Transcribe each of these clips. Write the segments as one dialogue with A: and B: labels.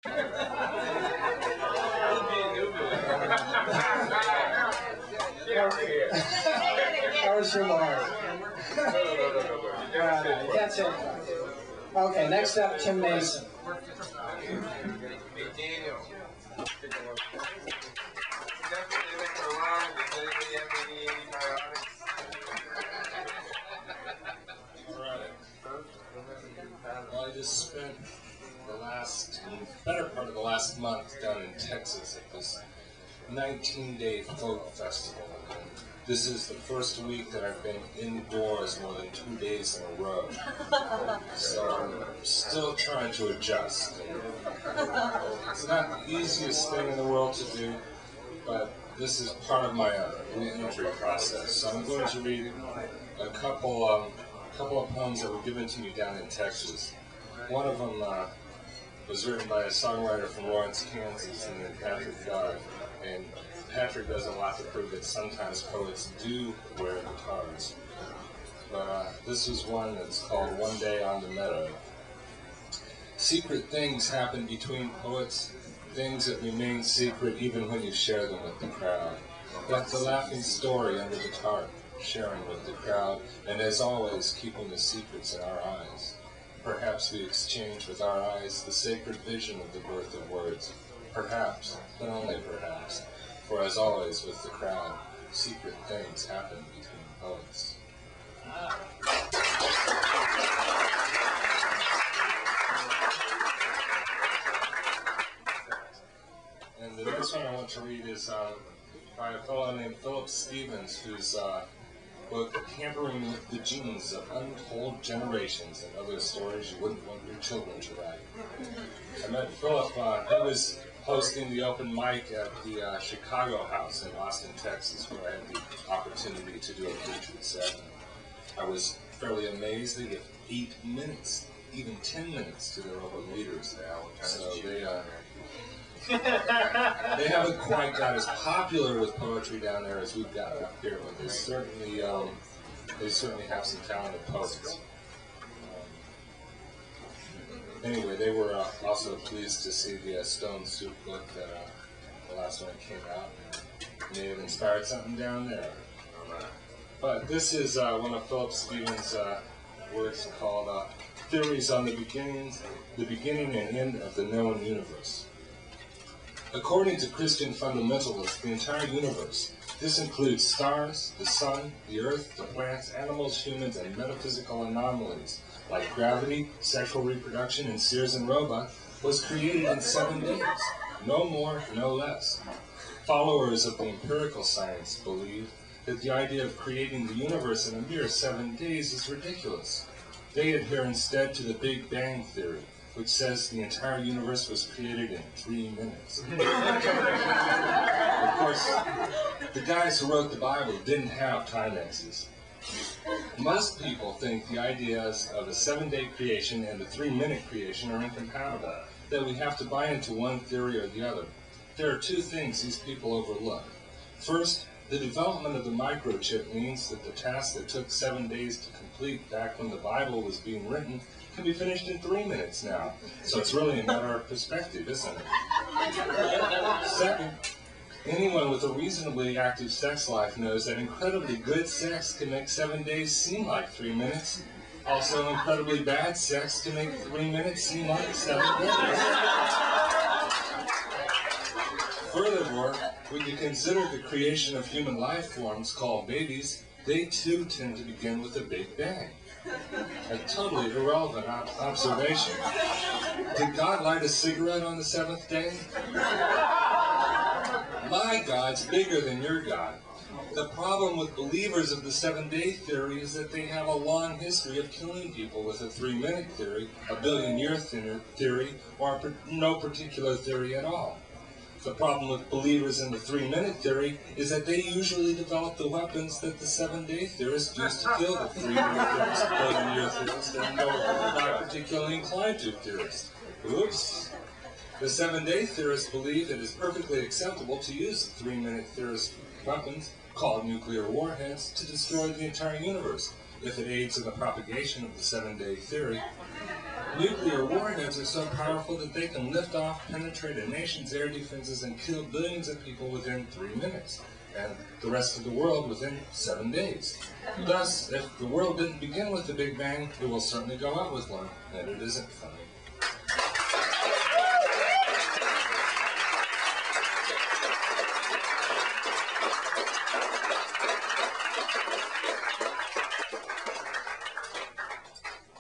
A: That was your Lord. That's it. Okay, next up, Tim Mason.
B: Well, I just spent the better part of the last month down in Texas at this 19-day folk festival. This is the first week that I've been indoors more than 2 days in a row. So I'm still trying to adjust. It's not the easiest thing in the world to do, but this is part of my re-entry process. So I'm going to read a couple of poems that were given to me down in Texas. One of them was written by a songwriter from Lawrence, Kansas, named Patrick Garth. And Patrick does a lot to prove that sometimes poets do wear guitars. But this is one that's called One Day on the Meadow. Secret things happen between poets, things that remain secret even when you share them with the crowd. Like the laughing story under the tarp, sharing with the crowd, and as always, keeping the secrets in our eyes. Perhaps we exchange with our eyes the sacred vision of the birth of words. Perhaps, but only perhaps, for as always with the crowd, secret things happen between poets. And the next one I want to read is by a fellow named Philip Stevens, whose book, Tampering with the Genes of Untold Generations and Other Stories You Wouldn't Want Your Children to Write. I met Philip, he was hosting the open mic at the Chicago House in Austin, Texas, where I had the opportunity to do a featured set. I was fairly amazed they give 8 minutes, even 10 minutes to their open readers now. So they haven't quite got as popular with poetry down there as we've got up here, but they certainly have some talented poets. Anyway, they were also pleased to see the Stone Soup book that the last one came out. May have inspired something down there. But this is one of Philip Stevens' works called Theories on the Beginning and End of the Known Universe. According to Christian fundamentalists, the entire universe, this includes stars, the sun, the earth, the plants, animals, humans, and metaphysical anomalies, like gravity, sexual reproduction, and Sears and Roebuck, was created in 7 days. No more, no less. Followers of the empirical science believe that the idea of creating the universe in a mere 7 days is ridiculous. They adhere instead to the Big Bang Theory, which says the entire universe was created in 3 minutes. Of course, the guys who wrote the Bible didn't have time X's. Most people think the ideas of a 7-day creation and the 3-minute creation are incompatible, that we have to buy into one theory or the other. There are 2 things these people overlook. First, the development of the microchip means that the task that took 7 days to complete back when the Bible was being written can be finished in 3 minutes now. So it's really a matter of perspective, isn't it? Second, anyone with a reasonably active sex life knows that incredibly good sex can make 7 days seem like 3 minutes. Also, incredibly bad sex can make 3 minutes seem like 7 days. Furthermore, when you consider the creation of human life forms called babies, they too tend to begin with a Big Bang. A totally irrelevant observation. Did God light a cigarette on the 7th day? My God's bigger than your God. The problem with believers of the 7-day theory is that they have a long history of killing people with a 3-minute theory, a billion-year theory, or no particular theory at all. The problem with believers in the 3-minute theory is that they usually develop the weapons that the 7-day theorists used to kill the 3-minute theorists, billion-year theorists, and not particularly inclined to theorists. Oops. The 7-day theorists believe it is perfectly acceptable to use the 3-minute theorist weapons, called nuclear warheads, to destroy the entire universe, if it aids in the propagation of the 7-day theory. Nuclear warheads are so powerful that they can lift off, penetrate a nation's air defenses, and kill billions of people within 3 minutes, and the rest of the world within 7 days. Thus, if the world didn't begin with the Big Bang, it will certainly go out with one, and it isn't funny.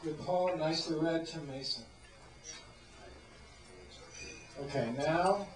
A: Good poem, nicely read, Tim Mason. Okay, now